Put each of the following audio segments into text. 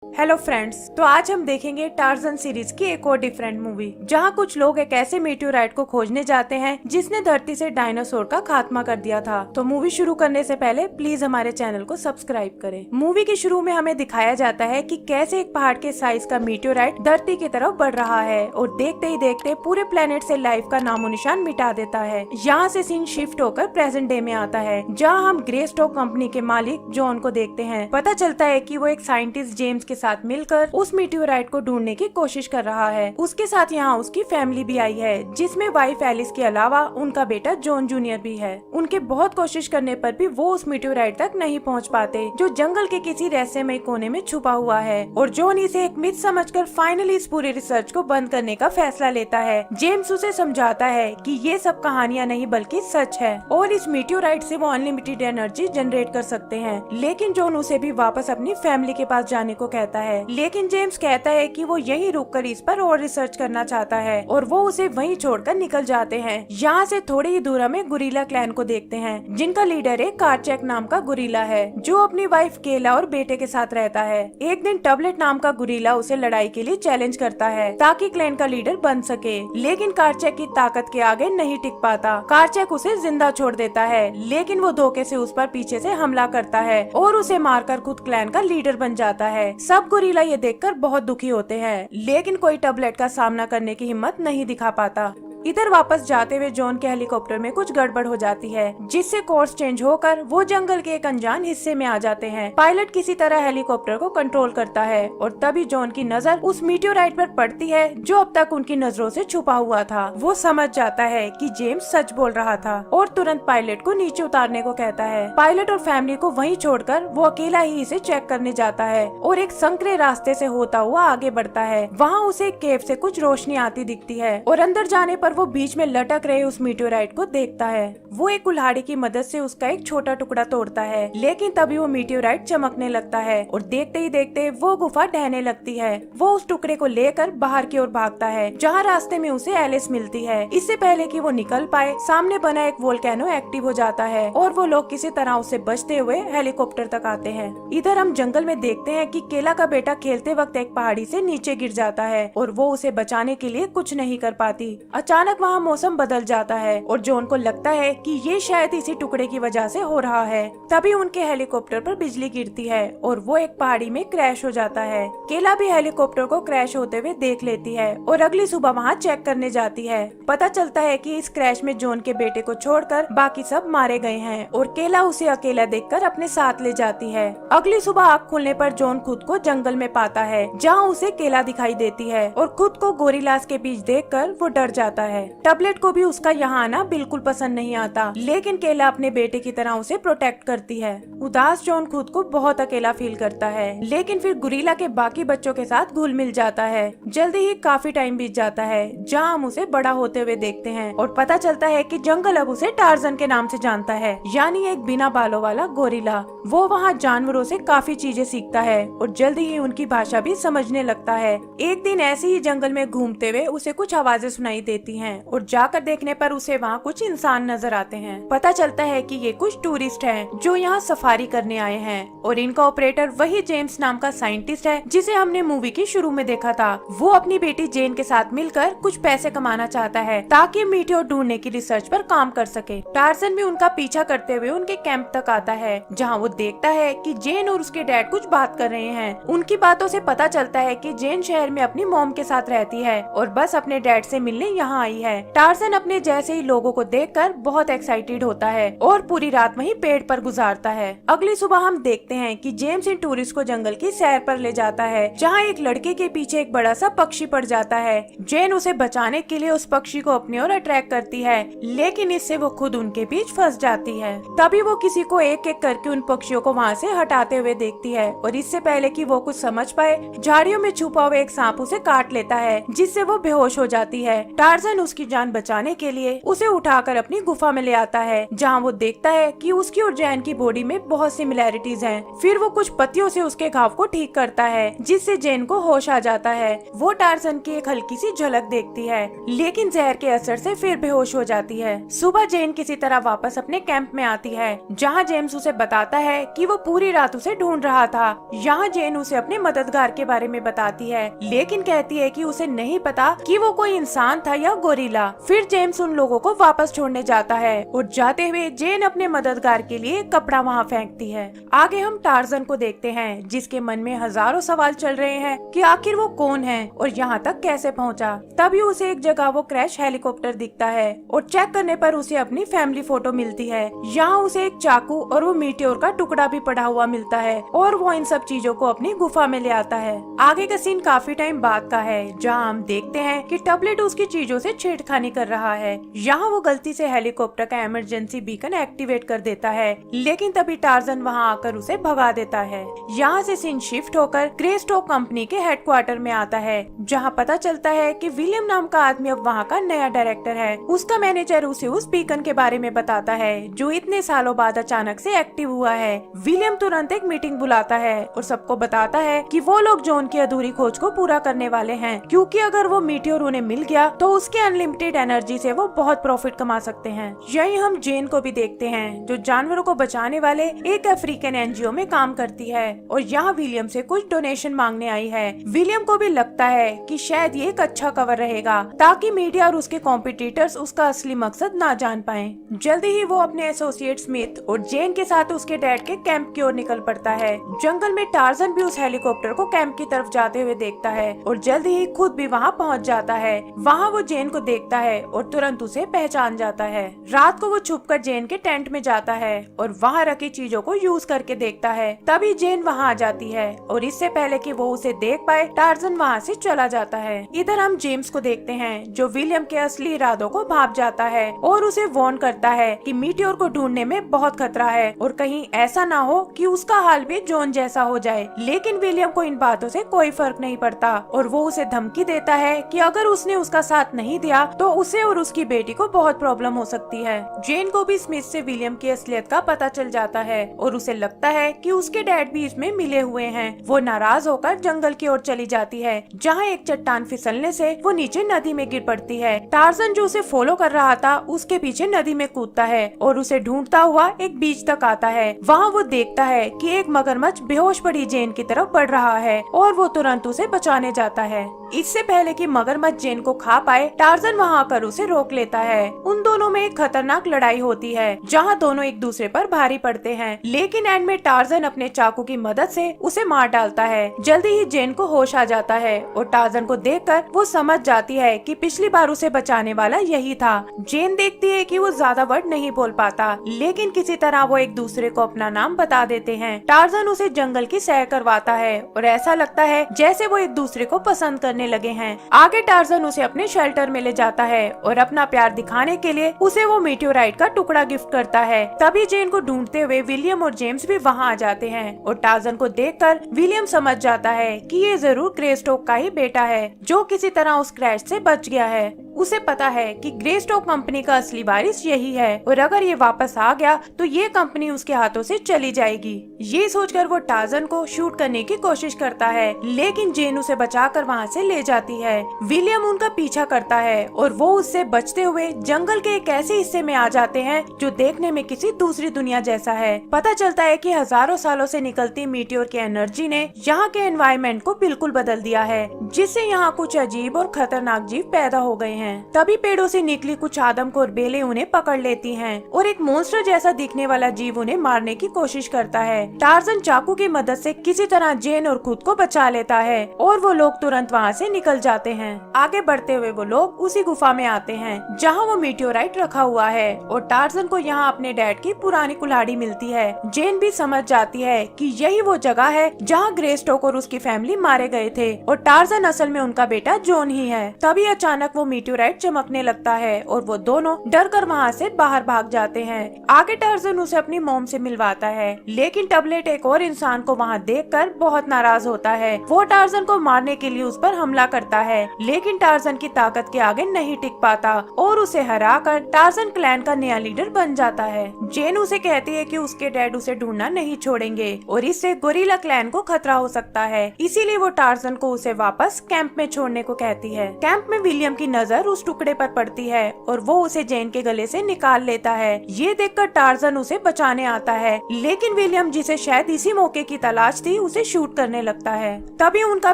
Hello friends, तो आज हम देखेंगे टार्जन सीरीज की एक और डिफरेंट मूवी, जहां कुछ लोग एक ऐसे मीटियोराइट को खोजने जाते हैं जिसने धरती से डायनासोर का खात्मा कर दिया था। तो मूवी शुरू करने से पहले प्लीज हमारे चैनल को सब्सक्राइब करें। मूवी के शुरू में हमें दिखाया जाता है कि कैसे एक पहाड़ के साइज का मीटियोराइट धरती की तरफ बढ़ रहा है और देखते ही देखते पूरे प्लेनेट से लाइफ का नामो निशान मिटा देता है। यहाँ से सीन शिफ्ट होकर प्रेजेंट डे में आता है, जहाँ हम ग्रे स्टॉक कंपनी के मालिक जॉन को देखते हैं। पता चलता है कि वो एक साइंटिस्ट जेम्स के साथ मिलकर उस मीटियोराइट को ढूंढने की कोशिश कर रहा है। उसके साथ यहाँ उसकी फैमिली भी आई है, जिसमें वाइफ एलिस के अलावा उनका बेटा जॉन जूनियर भी है। उनके बहुत कोशिश करने पर भी वो उस मीटियोराइट तक नहीं पहुँच पाते, जो जंगल के किसी रहस्यमय कोने में छुपा हुआ है। और जॉन इसे एक मिथ समझकर फाइनली इस पूरे रिसर्च को बंद करने का फैसला लेता है। जेम्स उसे समझाता है कि ये सब कहानियां नहीं बल्कि सच है और इस मीटियोराइट से वो अनलिमिटेड एनर्जी जनरेट कर सकते हैं। लेकिन जॉन उसे भी वापस अपनी फैमिली के पास जाने को कहता है, लेकिन जेम्स कहता है कि वो यहीं रुककर इस पर और रिसर्च करना चाहता है और वो उसे वहीं छोड़कर निकल जाते हैं। यहाँ से थोड़ी ही दूर में गुरिल्ला क्लैन को देखते हैं, जिनका लीडर एक कार्चैक नाम का गुरिल्ला है, जो अपनी वाइफ केला और बेटे के साथ रहता है। एक दिन टबलेट नाम का गुरिल्ला उसे लड़ाई के लिए चैलेंज करता है ताकि क्लैन का लीडर बन सके, लेकिन कार्चैक की ताकत के आगे नहीं टिक पाता। कार्चैक उसे जिंदा छोड़ देता है, लेकिन वो धोखे से उस पर पीछे से हमला करता है और उसे मारकर खुद क्लैन का लीडर बन जाता है। सब गुरिल्ला ये देखकर बहुत दुखी होते हैं, लेकिन कोई टबलेट का सामना करने की हिम्मत नहीं दिखा पाता। इधर वापस जाते हुए जॉन के हेलीकॉप्टर में कुछ गड़बड़ हो जाती है, जिससे कोर्स चेंज होकर वो जंगल के एक अनजान हिस्से में आ जाते हैं। पायलट किसी तरह हेलीकॉप्टर को कंट्रोल करता है और तभी जॉन की नजर उस मीटियोराइट पर पड़ती है, जो अब तक उनकी नजरों से छुपा हुआ था। वो समझ जाता है कि जेम्स सच बोल रहा था और तुरंत पायलट को नीचे उतारने को कहता है। पायलट और फैमिली को वहीं छोड़कर वो अकेला ही इसे चेक करने जाता है और एक संकरे रास्ते से होता हुआ आगे बढ़ता है। वहाँ उसे एक केव से कुछ रोशनी आती दिखती है और अंदर जाने पर वो बीच में लटक रहे उस मीटियोराइट को देखता है। वो एक कुल्हाड़ी की मदद से उसका एक छोटा टुकड़ा तोड़ता है, लेकिन तभी वो मीटियोराइट चमकने लगता है और देखते ही देखते वो गुफा ढहने लगती है। वो उस टुकड़े को लेकर बाहर की ओर भागता है, जहाँ रास्ते में उसे एलिस मिलती है। इससे पहले कि वो निकल पाए, सामने बना एक वोल्केनो एक्टिव हो जाता है और वो लोग किसी तरह उससे बचते हुए हेलीकॉप्टर तक आते हैं। इधर हम जंगल में देखते हैं कि केला का बेटा खेलते वक्त एक पहाड़ी से नीचे गिर जाता है और वो उसे बचाने के लिए कुछ नहीं कर पाती। अचानक वहाँ मौसम बदल जाता है और जॉन को लगता है कि ये शायद इसी टुकड़े की वजह से हो रहा है। तभी उनके हेलीकॉप्टर पर बिजली गिरती है और वो एक पहाड़ी में क्रैश हो जाता है। केला भी हेलीकॉप्टर को क्रैश होते हुए देख लेती है और अगली सुबह वहाँ चेक करने जाती है। पता चलता है कि इस क्रैश में जॉन के बेटे को छोड़कर बाकी सब मारे गए हैं और केला उसे अकेला देखकर अपने साथ ले जाती है। अगली सुबह आँख खुलने पर जॉन खुद को जंगल में पाता है, जहाँ उसे केला दिखाई देती है और खुद को गोरिल्लास के बीच देखकर वो डर जाता है। टबलेट को भी उसका यहाँ आना बिल्कुल पसंद नहीं आता, लेकिन केला अपने बेटे की तरह उसे प्रोटेक्ट करती है। उदास जॉन खुद को बहुत अकेला फील करता है, लेकिन फिर गुरिल्ला के बाकी बच्चों के साथ घुल मिल जाता है। जल्दी ही काफी टाइम बीत जाता है, जहाँ हम उसे बड़ा होते हुए देखते हैं और पता चलता है कि जंगल अब उसे टार्जन के नाम से जानता है, यानी एक बिना बालों वाला गोरिल्ला। वो वहाँ जानवरों से काफी चीजें सीखता है और जल्दी ही उनकी भाषा भी समझने लगता है। एक दिन ऐसे ही जंगल में घूमते हुए उसे कुछ आवाजें सुनाई देती हैं और जाकर देखने पर उसे वहाँ कुछ इंसान नजर आते हैं। पता चलता है कि ये कुछ टूरिस्ट हैं, जो यहाँ सफारी करने आए हैं और इनका ऑपरेटर वही जेम्स नाम का साइंटिस्ट है, जिसे हमने मूवी के शुरू में देखा था। वो अपनी बेटी जेन के साथ मिलकर कुछ पैसे कमाना चाहता है ताकि मीटियोर ढूंढने की रिसर्च पर काम कर सके। टार्जन भी उनका पीछा करते हुए उनके कैंप तक आता है, जहाँ वो देखता है कि जेन और उसके डैड कुछ बात कर रहे हैं। उनकी बातों से पता चलता है कि जेन शहर में अपनी मॉम के साथ रहती है और बस अपने डैड से मिलने यहाँ आई है। टार्जन अपने जैसे ही लोगों को देखकर बहुत एक्साइटेड होता है और पूरी रात वहीं पेड़ पर गुजारता है। अगली सुबह हम देखते हैं कि जेम्स इन टूरिस्ट को जंगल की सैर पर ले जाता है, जहाँ एक लड़के के पीछे एक बड़ा सा पक्षी पड़ जाता है। जेन उसे बचाने के लिए उस पक्षी को अपनी ओर अट्रैक्ट करती है, लेकिन इससे वो खुद उनके बीच फंस जाती है। तभी वो किसी को एक एक करके उन पक्षियों को वहाँ से हटाते हुए देखती है और इससे पहले कि वो कुछ समझ पाए, झाड़ियों में छुपा हुआ एक सांप उसे काट लेता है, जिससे वो बेहोश हो जाती है। टार्जन टार्जन उसकी जान बचाने के लिए उसे उठाकर अपनी गुफा में ले आता है, जहाँ वो देखता है कि उसकी और जैन की बॉडी में बहुत सिमिलैरिटीज हैं। फिर वो कुछ पत्तियों से उसके घाव को ठीक करता है, जिससे जैन को होश आ जाता है। वो टार्जन की एक हल्की सी झलक देखती है, लेकिन जहर के असर से फिर बेहोश हो जाती है। सुबह जैन किसी तरह वापस अपने कैंप में आती है, जहाँ जेम्स उसे बताता है कि वो पूरी रात उसे ढूंढ रहा था। यहाँ जैन उसे अपने मददगार के बारे में बताती है, लेकिन कहती है कि उसे नहीं पता कि वो कोई इंसान था या गोरिल्ला। फिर जेम्स उन लोगों को वापस छोड़ने जाता है और जाते हुए जैन अपने मददगार के लिए कपड़ा वहाँ फेंकती है। आगे हम टार्जन को देखते हैं, जिसके मन में हजारों सवाल चल रहे हैं कि आखिर वो कौन है और यहाँ तक कैसे पहुँचा। तभी उसे एक जगह वो क्रैश हेलीकॉप्टर दिखता है और चेक करने पर उसे अपनी फैमिली फोटो मिलती है। यहाँ उसे एक चाकू और वो मीटियोर का टुकड़ा भी पड़ा हुआ मिलता है और वो इन सब चीजों को अपनी गुफा में ले आता है। आगे का सीन काफी टाइम बाद का है, जहाँ हम देखते हैं कि टबलेट उसकी चीजों से छेड़खानी कर रहा है। यहाँ वो गलती से हेलीकॉप्टर का इमरजेंसी बीकन एक्टिवेट कर देता है, लेकिन तभी टार्जन वहाँ आकर उसे भगा देता है। यहाँ से सीन शिफ्ट होकर ग्रेस्टोक कंपनी के हेडक्वार्टर में आता है, जहाँ पता चलता है कि विलियम नाम का आदमी अब वहाँ का नया डायरेक्टर है। उसका मैनेजर उसे उस बीकन के बारे में बताता है जो इतने सालों बाद अचानक से एक्टिव हुआ है। विलियम तुरंत एक मीटिंग बुलाता है और सबको बताता है कि वो लोग जॉन की अधूरी खोज को पूरा करने वाले हैं, क्योंकि अगर वो मीटियोर उन्हें मिल गया तो उसके अनलिमिटेड एनर्जी से वो बहुत प्रॉफिट कमा सकते हैं। यही हम जेन को भी देखते हैं, जो जानवरों को बचाने वाले एक अफ्रीकन एनजीओ में काम करती है और यहाँ विलियम से कुछ डोनेशन मांगने आई है। विलियम को भी लगता है कि शायद ये एक अच्छा कवर रहेगा, ताकि मीडिया और उसके कॉम्पिटिटर्स उसका असली मकसद ना जान पाए। जल्दी ही वो अपने एसोसिएट स्मिथ और जेन के साथ उसके डैड के कैंप की ओर निकल पड़ता है। जंगल में टार्जन भी उस हेलीकॉप्टर को कैंप की तरफ जाते हुए देखता है और जल्दी ही खुद भी वहाँ पहुँच जाता है। वहाँ वो जेन को देखता है और तुरंत उसे पहचान जाता है। रात को वो छुपकर जेन के टेंट में जाता है और वहाँ रखी चीजों को यूज करके देखता है। तभी जेन वहाँ आ जाती है और इससे पहले कि वो उसे देख पाए, टार्जन वहाँ से चला जाता है। इधर हम जेम्स को देखते हैं, जो विलियम के असली इरादों को भाप जाता है और उसे वार्न करता है कि मीटियोर को ढूंढने में बहुत खतरा है और कहीं ऐसा ना हो कि उसका हाल भी जॉन जैसा हो जाए। लेकिन विलियम को इन बातों से कोई फर्क नहीं पड़ता और वो उसे धमकी देता है कि अगर उसने उसका साथ नहीं दिया तो उसे और उसकी बेटी को बहुत प्रॉब्लम हो सकती है। जेन को भी स्मिथ से विलियम की असलियत का पता चल जाता है और उसे लगता है कि उसके डैड भी इसमें मिले हुए हैं। वो नाराज होकर जंगल की ओर चली जाती है, जहाँ एक चट्टान फिसलने से वो नीचे नदी में गिर पड़ती है। टार्जन जो उसे फॉलो कर रहा था उसके पीछे नदी में कूदता है और उसे ढूंढता हुआ एक बीच तक आता है। वहाँ वो देखता है कि एक मगरमच्छ बेहोश पड़ी जेन की तरफ बढ़ रहा है और वो तुरंत उसे बचाने जाता है। इससे पहले कि मगरमच्छ जेन को खा पाए, टार्जन वहाँ आकर उसे रोक लेता है। उन दोनों में एक खतरनाक लड़ाई होती है, जहाँ दोनों एक दूसरे पर भारी पड़ते हैं, लेकिन एंड में टार्जन अपने चाकू की मदद से उसे मार डालता है। जल्दी ही जेन को होश आ जाता है और टार्जन को देखकर वो समझ जाती है कि पिछली बार उसे बचाने वाला यही था। जेन देखती है कि वो ज्यादा वर्ड नहीं बोल पाता, लेकिन किसी तरह वो एक दूसरे को अपना नाम बता देते हैं। टार्जन उसे जंगल की सैर करवाता है और ऐसा लगता है जैसे वो एक दूसरे को पसंद करने लगे हैं। आगे टार्जन उसे अपने शेल्टर में ले जाता है और अपना प्यार दिखाने के लिए उसे वो मीटियोराइट का टुकड़ा गिफ्ट करता है। तभी जेन को ढूंढते हुए विलियम और जेम्स भी वहाँ आ जाते हैं और टार्जन को देखकर विलियम समझ जाता है कि ये जरूर ग्रेस्टोक का ही बेटा है, जो किसी तरह उस क्रैश से बच गया है। उसे पता है कि ग्रेस्टोक कंपनी का असली वारिस यही है और अगर ये वापस आ गया तो ये कंपनी उसके हाथों से चली जाएगी। ये सोचकर वो टार्जन को शूट करने की कोशिश करता है, लेकिन जेन उसे बचाकर वहाँ से ले जाती है। विलियम उनका पीछा करता है और वो उससे बचते हुए जंगल के एक ऐसे हिस्से में आ जाते हैं जो देखने में किसी दूसरी दुनिया जैसा है। पता चलता है कि हजारों सालों से निकलती मीटियोर की एनर्जी ने यहाँ के एनवायरनमेंट को बिल्कुल बदल दिया है, जिससे यहाँ कुछ अजीब और खतरनाक जीव पैदा हो गए हैं। तभी पेड़ों से निकली कुछ आदमखोर बेलें उन्हें पकड़ लेती हैं और एक मॉन्स्टर जैसा दिखने वाला जीव उन्हें मारने की कोशिश करता है। टार्जन चाकू की मदद से किसी तरह जेन और खुद को बचा लेता है और वो लोग तुरंत वहाँ से निकल जाते हैं। आगे बढ़ते हुए वो लोग उसी गुफा में आते हैं जहाँ वो मीटियोराइट रखा हुआ है और टार्जन को यहाँ अपने डैड की पुरानी कुल्हाड़ी मिलती है। जेन भी समझ जाती है कि यही वो जगह है जहाँ ग्रेस्टोक और उसकी फैमिली मारे गए थे और टार्जन असल में उनका बेटा जॉन ही है। तभी अचानक वो मीटियोराइट मीटियोराइट चमकने लगता है और वो दोनों डर कर वहाँ से बाहर भाग जाते हैं। आगे टार्जन उसे अपनी मॉम से मिलवाता है, लेकिन टबलेट एक और इंसान को वहाँ देखकर बहुत नाराज होता है। वो टार्जन को मारने के लिए उस पर हमला करता है, लेकिन टार्जन की ताकत के आगे नहीं टिक पाता और उसे हराकर टार्जन क्लैन का नया लीडर बन जाता है। जेन उसे कहती है कि उसके डैड उसे ढूंढना नहीं छोड़ेंगे और इससे गोरिल्ला क्लैन को खतरा हो सकता है, इसीलिए वो टार्जन को उसे वापस कैंप में छोड़ने को कहती है। कैंप में विलियम की नजर उस टुकड़े पर पड़ती है और वो उसे जेन के गले से निकाल लेता है। ये देखकर टार्जन उसे बचाने आता है, लेकिन विलियम, जिसे शायद इसी मौके की तलाश थी, उसे शूट करने लगता है। तभी उनका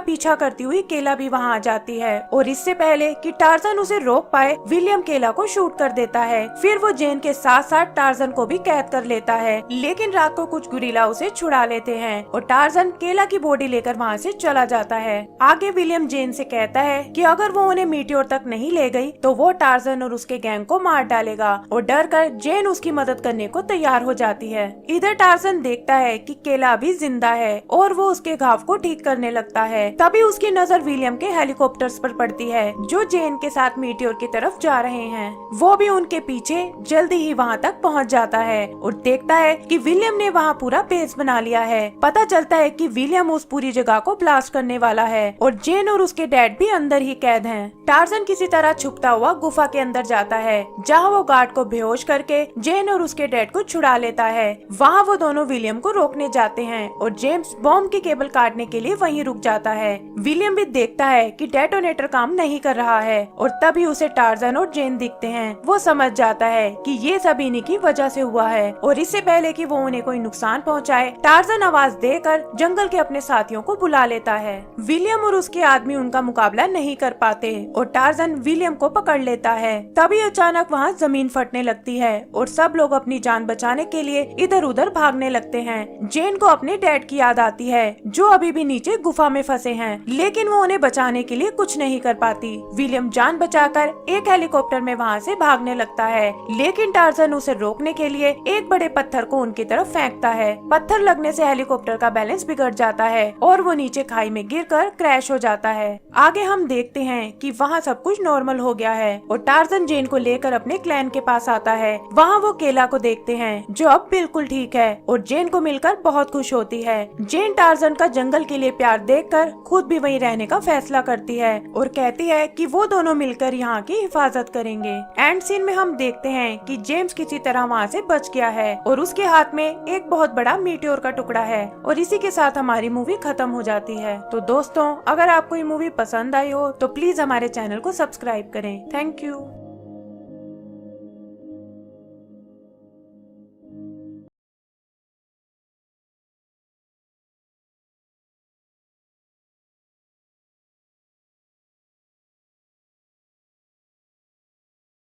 पीछा करती हुई केला भी वहाँ आ जाती है और इससे पहले कि टार्जन उसे रोक पाए, विलियम केला को शूट कर देता है। फिर वो जेन के साथ साथ टार्जन को भी कैद कर लेता है, लेकिन रात को कुछ गुरिल्ला उसे छुड़ा लेते हैं और टार्जन केला की बॉडी लेकर वहाँ से चला जाता है। आगे विलियम जेन से कहता है कि अगर वो उन्हें मीटियोर तक नहीं ले गई तो वो टार्जन और उसके गैंग को मार डालेगा और डर कर जेन उसकी मदद करने को तैयार हो जाती है। इधर टार्जन देखता है कि केला अभी जिंदा है और वो उसके घाव को ठीक करने लगता है। तभी उसकी नजर विलियम के हेलीकॉप्टर्स पर पड़ती है जो जेन के साथ मीटियोर की तरफ जा रहे हैं। वो भी उनके पीछे जल्दी ही वहाँ तक पहुँच जाता है और देखता है कि विलियम ने वहाँ पूरा बेस बना लिया है। पता चलता है कि विलियम उस पूरी जगह को ब्लास्ट करने वाला है और जेन और उसके डैड भी अंदर ही कैद हैं। टार्जन किसी तरह छुपता हुआ गुफा के अंदर जाता है, जहाँ वो गार्ड को बेहोश करके जेन और उसके डैड को छुड़ा लेता है। वहाँ वो दोनों विलियम को रोकने जाते हैं और जेम्स बॉम्ब की केबल काटने के लिए वहीं रुक जाता है। विलियम भी देखता है कि डेटोनेटर काम नहीं कर रहा है और तभी उसे टार्जन और जेन दिखते हैं। वो समझ जाता है कि ये सब इन्हीं की वजह से हुआ है और इससे पहले कि वो उन्हें कोई नुकसान पहुंचाए, टार्जन आवाज देकर जंगल के अपने साथियों को बुला लेता है। विलियम और उसके आदमी उनका मुकाबला नहीं कर पाते और टार्जन विलियम को पकड़ लेता है। तभी अचानक वहाँ जमीन फटने लगती है और सब लोग अपनी जान बचाने के लिए इधर उधर भागने लगते हैं। जेन को अपने डैड की याद आती है जो अभी भी नीचे गुफा में फंसे हैं, लेकिन वो उन्हें बचाने के लिए कुछ नहीं कर पाती। विलियम जान बचाकर एक हेलीकॉप्टर में वहाँ से भागने लगता है, लेकिन टार्जन उसे रोकने के लिए एक बड़े पत्थर को उनकी तरफ फेंकता है। पत्थर लगने से हेलीकॉप्टर का बैलेंस बिगड़ जाता है और वो नीचे खाई में गिरकर क्रैश हो जाता है। आगे हम देखते हैं कि वहाँ सब कुछ नॉर्मल हो गया है और टार्जन जेन को लेकर अपने क्लैन के पास आता है। वहाँ वो केला को देखते हैं जो अब बिल्कुल ठीक है और जेन को मिलकर बहुत खुश होती है। जेन टार्जन का जंगल के लिए प्यार देखकर खुद भी वहीं रहने का फैसला करती है और कहती है कि वो दोनों मिलकर यहाँ की हिफाजत करेंगे। एंड सीन में हम देखते हैं कि जेम्स किसी तरह वहाँ से बच गया है और उसके हाथ में एक बहुत बड़ा मीटियोर का टुकड़ा है और इसी के साथ हमारी मूवी खत्म हो जाती है। तो दोस्तों, अगर आपको ये मूवी पसंद आई हो तो प्लीज हमारे चैनल को सब्सक्राइब करें। Thank you.